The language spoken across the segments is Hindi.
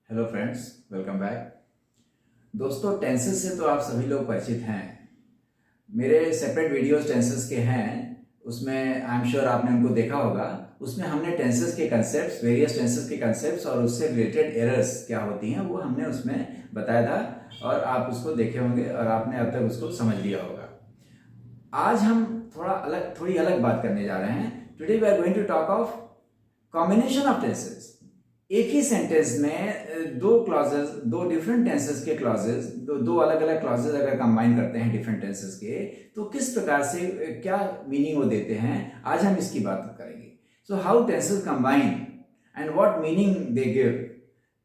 Hello friends, welcome back. दोस्तों, टेंसेस से तो आप सभी लोग परिचित हैं। मेरे सेपरेट वीडियोस टेंसेस के हैं, उसमें आई एम श्योर आपने उनको देखा होगा। उसमें हमने टेंसेस के कंसेप्ट्स, वेरियस टेंसेस के कंसेप्ट्स और उससे रिलेटेड एरर्स क्या होती हैं वो हमने उसमें बताया था और आप उसको देखे होंगे और आपने अब तक उसको समझ लिया होगा। आज हम थोड़ी अलग बात करने जा रहे हैं। Today we are going to talk of combination of tenses. एक ही सेंटेंस में दो क्लॉजेस, दो डिफरेंट टेंसेस के क्लॉजेस, दो अलग अलग क्लॉजेस अगर कंबाइन करते हैं डिफरेंट टेंसेस के, तो किस प्रकार से क्या मीनिंग वो देते हैं, आज हम इसकी बात करेंगे। So how tenses combine and what meaning they give,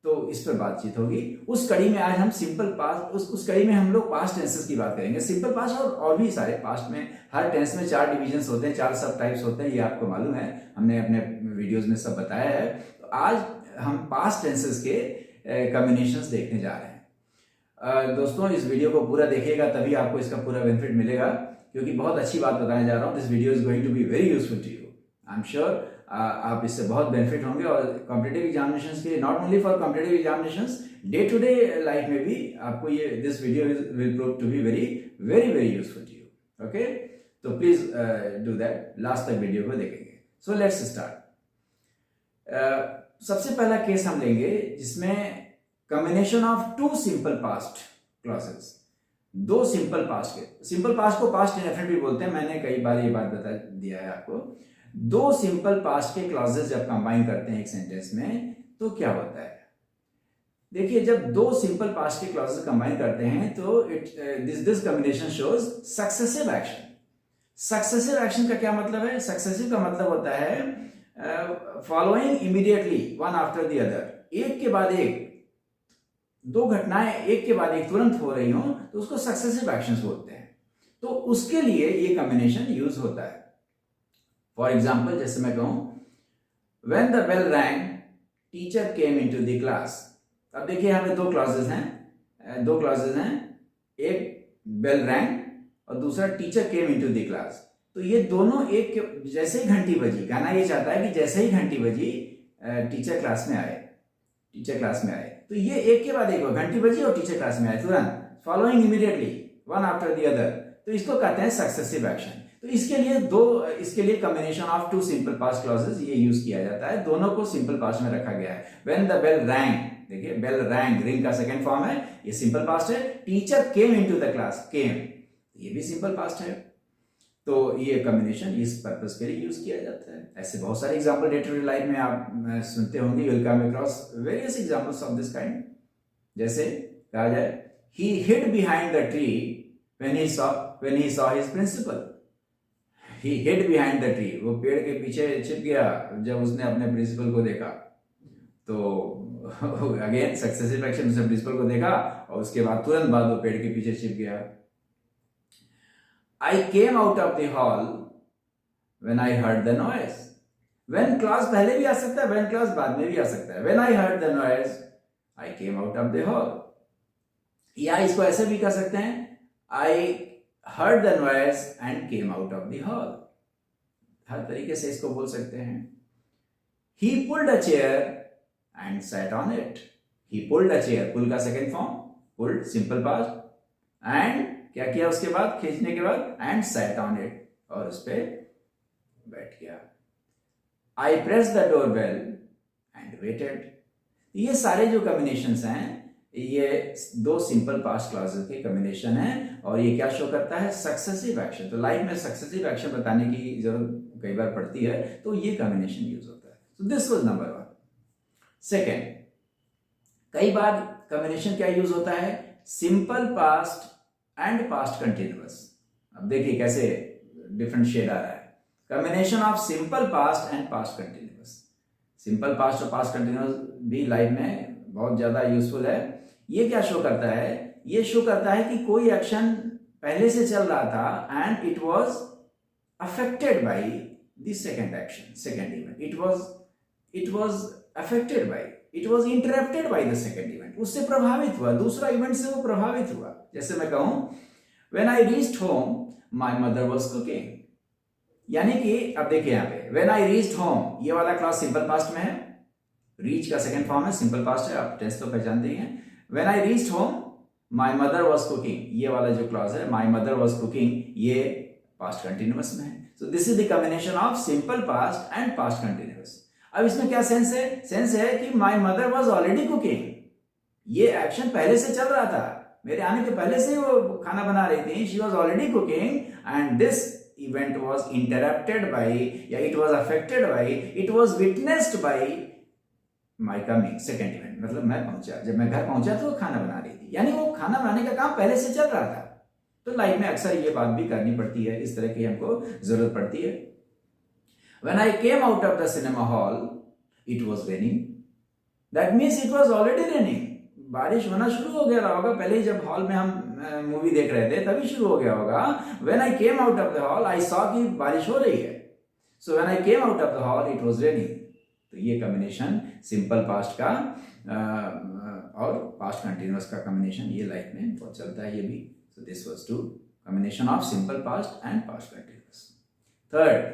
तो इस पर बातचीत होगी। उस कड़ी में आज हम सिंपल पास्ट, उस कड़ी में हम लोग पास्ट टेंसेस की बात करेंगे। सिंपल पास्ट और भी सारे पास्ट में, हर टेंस में 4 डिविजन्स होते हैं, 4 सब टाइप्स होते हैं, ये आपको मालूम है, हमने अपने वीडियोस में सब बताया है। तो आज हम पास्ट टेंसेस के कॉम्बिनेशंस देखने जा रहे हैं। दोस्तों, इस वीडियो को पूरा देखिएगा तभी आपको इसका पूरा बेनिफिट मिलेगा, क्योंकि बहुत अच्छी बात बताने जा रहा हूँ। This video is going to be very useful to you. I am sure आप इससे बहुत बेनिफिट होंगे और कॉम्पिटिटिव एग्जामिनेशंस के लिए, not only for competitive examinations, day to day life में भी आपको ये this video will prove to be very very very useful to you. Okay, तो प्लीज डू दैट, लास्ट तक वीडियो को देखेंगे। So let's start. सबसे पहला केस हम लेंगे जिसमें combination of two simple past clauses, दो सिंपल पास्ट के, सिंपल पास्ट को पास्ट इंडेफिनिट भी बोलते हैं, मैंने कई बार ये बात बता दिया है आपको। दो सिंपल पास्ट के क्लॉजेस जब कंबाइन करते हैं एक सेंटेंस में तो क्या होता है। देखिए, जब दो सिंपल पास्ट के क्लॉजेस कंबाइन करते हैं तो this combination shows successive action. Successive action का क्या मतलब है? सक्सेसिव का मतलब होता है following immediately one after the other, एक के बाद एक, दो घटनाएं एक के बाद एक तुरंत हो रही हो तो उसको सक्सेसिव एक्शंस बोलते हैं। तो उसके लिए ये कॉम्बिनेशन यूज होता है। फॉर एग्जाम्पल, जैसे मैं कहूं, when the bell rang teacher came into the class. अब देखिए, यहाँ पे दो क्लॉजेस हैं, एक बेल रैंग और दूसरा teacher came into the class. तो ये दोनों एक के, जैसे ही घंटी बजी, गाना ये चाहता है कि जैसे ही घंटी बजी टीचर क्लास में आए, तो ये एक के बाद एक, घंटी बजी और टीचर क्लास में आए तुरंत, following immediately one after the other, तो इसको कहते हैं सक्सेसिव एक्शन। तो इसके लिए combination of two simple past clauses ये यूज किया जाता है, दोनों को सिंपल पास्ट में रखा गया है। व्हेन द बेल रैंग, देखिए बेल रैंग, रिंग का सेकंड फॉर्म है, ये सिंपल पास्ट है। Teacher came into the class, came, ये भी सिंपल पास्ट है। तो ये कॉम्बिनेशन इस पर्पस के लिए यूज किया जाता है। ऐसे बहुत सारे example day to day life में आप सुनते होंगे, you will come across various examples of this kind. जैसे कहा जाए, he hid behind the tree when he saw his principal. He hid behind the tree, वो पेड़ के पीछे छिप गया जब उसने अपने प्रिंसिपल को देखा। तो अगेन सक्सेसिव एक्शन, उसने प्रिंसिपल को देखा और उसके बाद तुरंत बाद वो पेड़ के पीछे छिप गया। I came out of the hall when I heard the noise. When clause पहले भी आ सकता है, when clause बाद में भी आ सकता है। When I heard the noise, I came out of the hall. या इसको ऐसे भी कर सकते हैं, I heard the noise and came out of the hall. हर तरीके से इसको बोल सकते हैं। He pulled a chair and sat on it. He pulled a chair, pull का second form, pulled simple past, and क्या किया उसके बाद, खींचने के बाद, एंड सैट ऑन इट, और उस पर बैठ गया। I press the door bell and waited. ये सारे जो कॉम्बिनेशंस हैं, ये दो सिंपल पास्ट क्लॉजेस के कॉम्बिनेशन है और ये क्या शो करता है? Successive action. तो लाइफ में सक्सेसिव एक्शन बताने की जरूरत कई बार पड़ती है, तो ये कॉम्बिनेशन यूज होता है। So this was number 1। Second, कई बार कॉम्बिनेशन क्या यूज होता है? Simple past and past continuous. अब देखिए कैसे डिफरेंट शेड आ रहा है। Combination of simple past and past continuous. Simple past और पास्ट कंटिन्यूअस भी लाइफ में बहुत ज्यादा यूजफुल है। ये क्या शो करता है? ये शो करता है कि कोई एक्शन पहले से चल रहा था and it was affected by the second action, second event. It was affected by, it was interrupted by the second event, उससे प्रभावित हुआ, दूसरा इवेंट से वो प्रभावित हुआ। जैसे मैं कहूं, when I reached home my mother was cooking, यानी कि अब देखिए यहां पे व्हेन आई रीच्ड होम, ये वाला क्लॉज सिंपल पास्ट में है, रीच का सेकंड फॉर्म है, सिंपल पास्ट है, आप टेंस तो पहचानते ही हैं। When I reached home my mother was cooking, ये वाला जो क्लॉज है माय मदर वाज कुकिंग, ये पास्ट कंटिन्यूअस में है। So this is the combination of simple past and past continuous. अब इसमें क्या सेंस है? सेंस है कि my mother was already cooking, ये एक्शन पहले से चल रहा था, मेरे आने के पहले से वो खाना बना रही थी, she was already cooking and this event was interrupted by, या it was affected by, it was witnessed by my coming, second event, मतलब मैं पहुंचा, जब मैं घर पहुंचा तो वो खाना बना रही थी, यानी वो खाना बनाने का काम पहले से चल रहा था। तो लाइफ में अक्सर ये बात भी करनी पड़ती है, इस तरह की हमको जरूरत पड़ती है। When I came out of the cinema hall, it was raining. That means it was already raining. बारिश होना शुरू हो गया होगा, पहले ही जब हॉल में हम मूवी देख रहे थे तभी शुरू हो गया होगा। When I came out of the hall, I saw कि बारिश हो रही है। So when I came out of the hall, it was raining. तो ये कॉम्बिनेशन सिंपल पास्ट का और पास्ट कंटिन्यूअस का कॉम्बिनेशन ये लाइफ में बहुत चलता है ये भी। So this was two combination of simple past and past continuous. Third,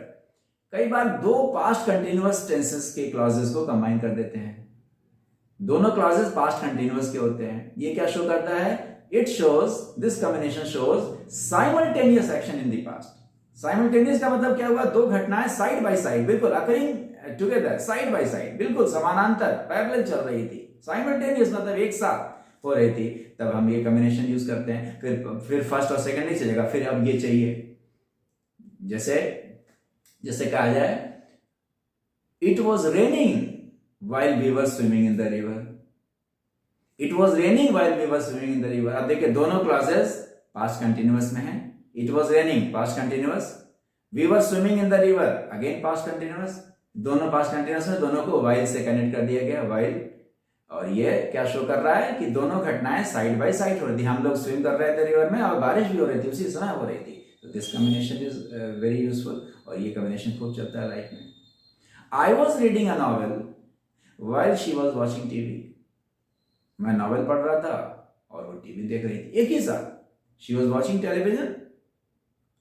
कई बार दो पास्ट कंटिन्यूअस टेंसेस के क्लॉजेस को कंबाइन कर देते हैं, दोनों क्लॉजेस पास्ट कंटिन्यूअस के होते हैं। ये क्या शो करता है? It shows, this combination shows simultaneous action in the past. Simultaneous का मतलब क्या हुआ? दो घटनाएं साइड बाय साइड, बिल्कुल occurring together, side by side, बिल्कुल समानांतर, पैरेलल चल रही थी। साइमल्टेनियस मतलब एक साथ हो रही थी, तब हम ये कॉम्बिनेशन यूज करते हैं। फिर फर्स्ट और सेकंड नहीं चलेगा, फिर अब ये चाहिए। जैसे कहा जाए, it was raining while we were swimming in the river. It was raining while we were swimming in the river. अब देखिए दोनों क्लॉजेस पास्ट कंटिन्यूअस में हैं। It was raining past continuous, we were swimming in the river again past continuous, दोनों पास्ट कंटिन्यूअस में दोनों को while से कनेक्ट कर दिया गया, while। और ये क्या शो कर रहा है कि दोनों घटनाएं साइड बाय साइड हो रही थी। हम लोग स्विम कर रहे थे रिवर में और बारिश भी हो रही थी, उसी समय हो रही थी। तो this combination is very useful और ये कॉम्बिनेशन खूब चलता है लाइफ में। I was reading a novel while she was watching TV. मैं नॉवेल पढ़ रहा था और वो टीवी देख रही थी, एक ही साथ। She was watching television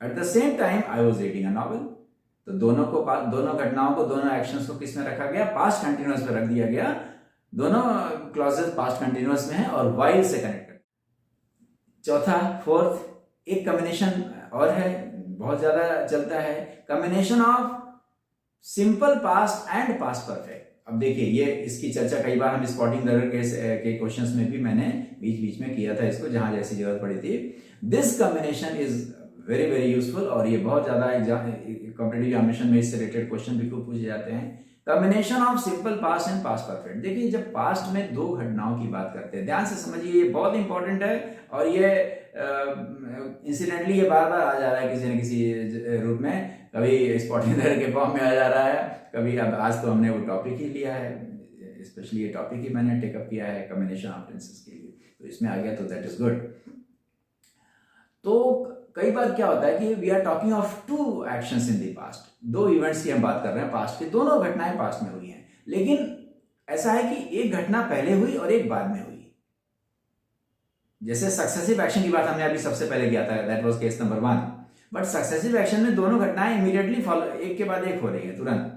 at the same time I was reading a novel. तो दोनों घटनाओं को, दोनों एक्शंस को किस में रखा गया? पास्ट कंटिन्यूअस में रख दिया गया। दोनों क्लॉजेस पास्ट कंटिन्यूअस में है और while से कनेक्ट कर। चौथा, फोर्थ, एक कॉम्बिनेशन और है, बहुत ज्यादा चलता है, combination of simple past and past perfect. अब देखिए, ये इसकी चर्चा कई बार हम स्पॉटिंग एरर के क्वेश्चंस में भी मैंने बीच बीच में किया था इसको, जहां जैसी जरूरत पड़ी थी। This combination is very very useful और ये बहुत ज्यादा कॉम्पिटिटिव एग्जामिनेशन में इससे रिलेटेड क्वेश्चन भी खूब पूछे जाते हैं। Combination of simple past and past perfect. देखिए, जब पास्ट में दो घटनाओं की बात करते हैं, ध्यान से समझिए, ये बहुत इंपॉर्टेंट है और ये इंसिडेंटली ये बार बार आ जा रहा है किसी न किसी रूप में। कभी स्पॉटिंग एरर के फॉर्म में आ जा रहा है, कभी अब आज तो हमने वो टॉपिक ही लिया है, स्पेशली ये टॉपिक ही मैंने टेकअप किया है कॉम्बिनेशन ऑफ टेंसेस के लिए, तो इसमें आ गया तो दैट इज गुड। तो कई बार क्या होता है कि we are talking of two actions in the past, दो इवेंट्स की हम बात कर रहे हैं पास्ट के, दोनों घटनाएं पास्ट में हुई हैं, लेकिन ऐसा है कि एक घटना पहले हुई और एक बाद में हुई। जैसे सक्सेसिव एक्शन की बात हमने अभी सबसे पहले किया था, that was case number 1। But successive action में दोनों घटनाएं इमीडिएटली फॉलो, एक के बाद एक हो रही है तुरंत,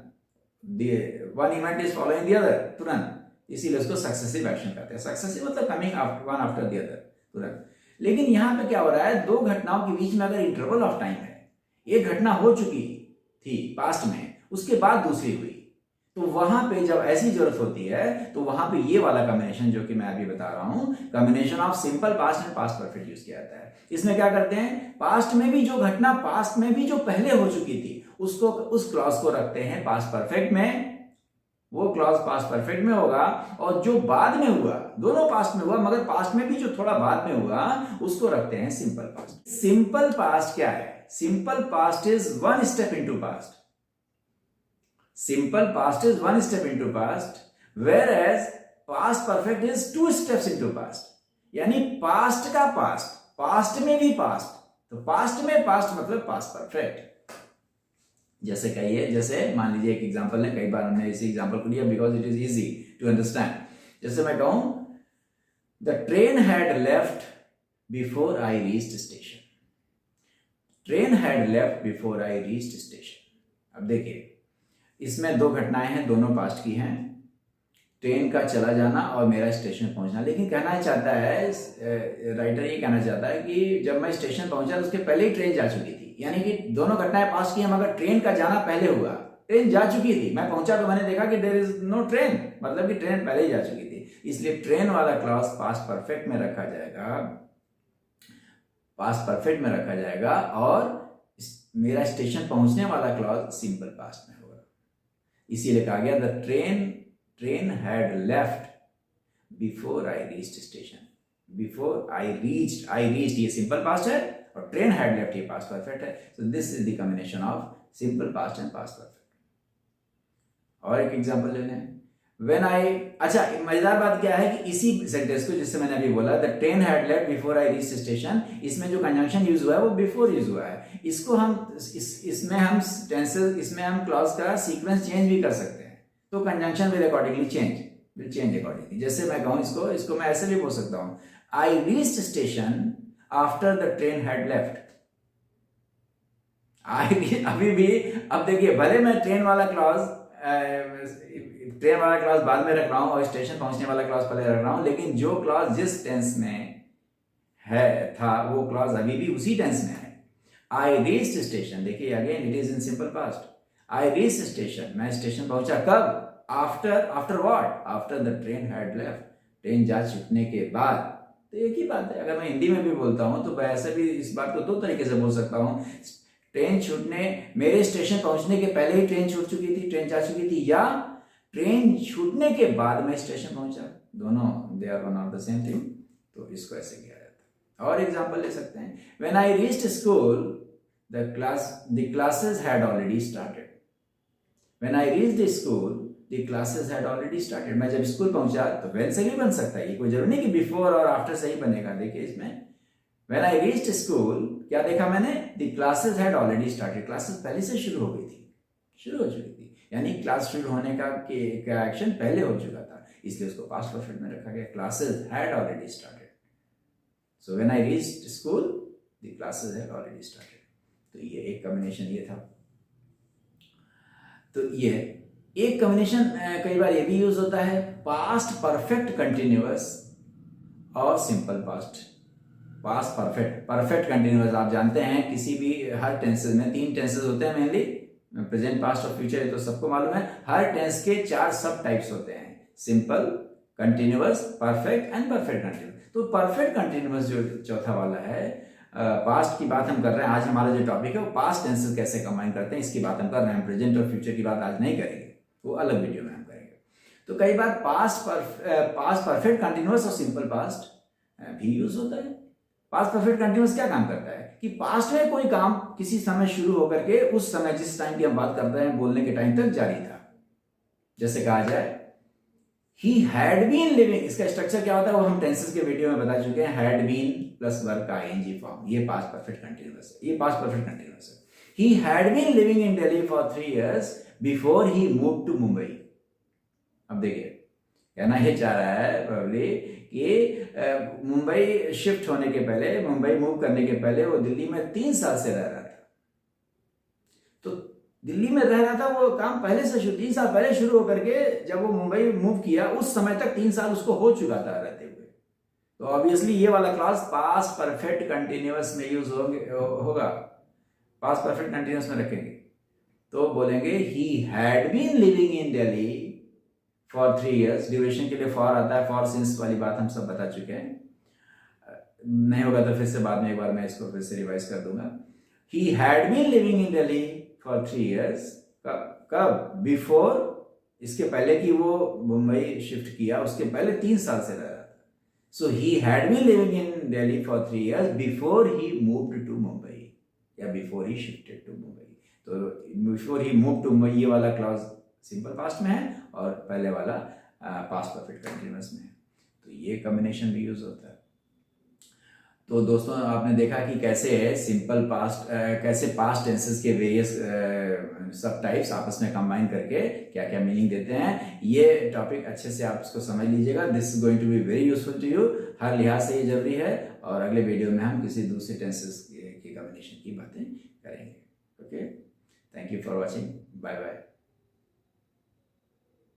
one event is following the other तुरंत, इसीलिए उसको सक्सेसिव एक्शन कहते हैं। सक्सेसिव मतलब coming one after the other तुरंत। लेकिन यहां पे क्या हो रहा है, दो घटनाओं के बीच में अगर इंटरवल ऑफ टाइम है, एक घटना हो चुकी थी पास्ट में, उसके बाद दूसरी हुई, तो वहां पे जब ऐसी जरूरत होती है तो वहां पे ये वाला कॉम्बिनेशन जो कि मैं अभी बता रहा हूं, combination of simple past and past perfect use किया जाता है। इसमें क्या करते हैं, पास्ट में भी जो घटना पास्ट में भी जो पहले हो चुकी थी उसको, उस क्लॉज को रखते हैं पास्ट परफेक्ट में, वो क्लॉज पास्ट परफेक्ट में होगा, और जो बाद में हुआ, दोनों पास्ट में हुआ मगर पास्ट में भी जो थोड़ा बाद में हुआ उसको रखते हैं सिंपल पास्ट। सिंपल पास्ट क्या है? Simple past is one step into past. Simple past is one step into past, whereas past perfect is two steps into past. यानी past का past, past में भी past, तो past में past मतलब past perfect। जैसे कहिए, जैसे मान लीजिए एक एग्जांपल है, कई बार हमने इसी एग्जांपल को लिया because it is easy to understand. जैसे मैं कहूं, the train had left before I reached station. Train had left before I reached station. अब देखिए, इसमें दो घटनाएं हैं, दोनों पास्ट की हैं। ट्रेन का चला जाना और मेरा स्टेशन पहुंचना। लेकिन कहना चाहता है राइटर, ये कहना चाहता है कि जब मैं स्टेशन पहुंचा तो उसके पहले ही ट्रेन जा चुकी थी। यानी कि दोनों घटनाएं पास की, मगर ट्रेन का जाना पहले हुआ, ट्रेन जा चुकी थी। मैं पहुंचा तो मैंने देखा कि देयर इज नो ट्रेन, मतलब कि ट्रेन पहले ही जा चुकी थी। इसलिए ट्रेन वाला क्लॉज पास्ट परफेक्ट में रखा जाएगा, पास्ट परफेक्ट में रखा जाएगा, और मेरा स्टेशन पहुंचने वाला क्लॉज सिंपल पास्ट में होगा। इसीलिए कहा गया the train had left before I reached station. Before I reached ये सिंपल पास्ट है, और ट्रेन हैड लेफ्ट ये पास्ट परफेक्ट है। So this is the combination of simple past and past perfect. और एक एग्जांपल ले लें, व्हेन आई, अच्छा मजेदार बात क्या है कि इसी सेंटेंस को जिससे मैंने अभी बोला the train had left before I reached station, इसमें जो कंजंक्शन यूज हुआ है वो बिफोर यूज हुआ है। इसको हम इसमें हम टेंसेस, इसमें हम क्लॉज का सीक्वेंस चेंज भी कर सकते हैं, तो conjunction will accordingly change accordingly. जैसे मैं कहूँ इसको मैं ऐसे भी बोल सकता हूँ, आई reached station after the train had left. अभी भी, अब देखिए, भले मैं ट्रेन वाला क्लॉज बाद में रख रहा हूं और स्टेशन पहुंचने वाला क्लॉज पहले रख रहा हूं, लेकिन जो क्लॉज जिस टेंस में था वो क्लॉज अभी भी उसी टेंस में है। आई रीच्ड स्टेशन, देखिए again it is in simple past. I reached station, मैं स्टेशन पहुंचा कब? After what? After the train had left, train जा छूटने के बाद। तो एक ही बात है, अगर मैं हिंदी में भी बोलता हूं तो वैसे भी इस बात को दो तरीके से बोल सकता हूं, ट्रेन छूटने, मेरे स्टेशन पहुंचने के पहले ही ट्रेन छूट चुकी थी, ट्रेन जा चुकी थी, या ट्रेन छूटने के बाद मैं स्टेशन पहुंचा। दोनों they are one of the same thing, तो इसको ऐसे किया जाता है। और एग्जांपल ले सकते हैं, when I reached school the classes had already started. When I reached school the classes had already started. मैं जब स्कूल पहुंचा तो वेन से भी बन सकता है, ये कोई जरूरी नहीं कि बिफोर और आफ्टर से ही बनेगा। देखिए इसमें When I reached school, क्या देखा मैंने? The classes had already started. Classes पहले से शुरू हो गई थी, शुरू हो चुकी थी, यानी क्लास शुरू होने का एक्शन पहले हो चुका था, इसलिए उसको पास्ट परफेक्ट में रखा गया। Classes had already started. So when I reached school, the classes had already started. तो ये एक कॉम्बिनेशन ये था। तो ये एक कॉम्बिनेशन कई बार ये भी यूज होता है, पास्ट परफेक्ट कंटिन्यूअस और simple past. Past perfect continuous, आप जानते हैं किसी भी, हर टेंसेस में 3 टेंसेस होते हैं मेनली, प्रेजेंट, पास्ट और फ्यूचर, ये तो सबको मालूम है। हर टेंस के 4 सब टाइप्स होते हैं, simple, continuous, perfect and perfect continuous. तो परफेक्ट कंटिन्यूअस जो चौथा वाला है, पास्ट की बात हम कर रहे हैं। आज हमारा जो टॉपिक है वो पास्ट टेंसेस कैसे कंबाइन करते हैं इसकी बात हम कर रहे हैं। प्रेजेंट और फ्यूचर की बात आज नहीं करेंगे, वो अलग वीडियो में हम करेंगे। तो कई बार पास्ट परफेक्ट कंटिन्यूअस और सिंपल पास्ट भी यूज होता है। पास्ट परफेक्ट कंटिन्यूअस क्या काम करता है कि पास्ट में कोई काम किसी समय शुरू होकर के उस समय, जिस टाइम की हम बात करते हैं, बोलने के टाइम तक जारी था। जैसे कहा जाए ही हैड बीन लिविंग, इसका स्ट्रक्चर क्या होता है वो हम टेंसेस के वीडियो में बता चुके हैं। हैड बीन प्लस वर्ब का आईएनजी फॉर्म, ये पास्ट परफेक्ट कंटिन्यूअस है, ये पास्ट परफेक्ट कंटिन्यूअस है। He had been living in Delhi for 3 years before he move to Mumbai. अब देखिए कहना ये चाह रहा है प्रॉब्ली कि मुंबई शिफ्ट होने के पहले, मुंबई मूव करने के पहले वो दिल्ली में 3 साल से रह रहा था। तो दिल्ली में रह रहा था, वो काम पहले से 3 साल पहले शुरू होकर के जब वो मुंबई मूव किया उस समय तक 3 साल उसको हो चुका था रहते हुए। तो ऑब्वियसली ये वाला क्लास पास्ट परफेक्ट कंटिन्यूअस में यूज होगा, पास्ट परफेक्ट कंटिन्यूअस में रखेंगे तो बोलेंगे he had been living in Delhi for 3 years। Duration के लिए फॉर आता है, फॉर सिंस वाली बात हम सब बता चुके हैं। नहीं होगा तो फिर से बाद में एक बार मैं इसको फिर से रिवाइज कर दूंगा। He had been living in Delhi for 3 years। कब? बिफोर, इसके पहले कि वो मुंबई शिफ्ट किया उसके पहले 3 साल से रह रहा था। So he had been living in Delhi for 3 years before he moved to Mumbai, या before he shifted to Mumbai. तो before he move to Mumbai, ये वाला क्लॉज सिंपल पास्ट में है और पहले वाला पास्ट परफेक्ट कंटिन्यूअस में है। तो ये कॉम्बिनेशन भी यूज होता है। तो दोस्तों आपने देखा कि कैसे सिंपल पास्ट, कैसे पास्ट टेंसेस के वेरियस सब टाइप्स आपस में कंबाइन करके क्या क्या मीनिंग देते हैं। ये टॉपिक अच्छे से आप इसको समझ लीजिएगा। This is going to be very useful to you, हर लिहाज से ये जरूरी है। और अगले वीडियो में हम किसी दूसरे टेंसेस की कॉम्बिनेशन की बातें करेंगे। Okay, thank you for watching, bye bye.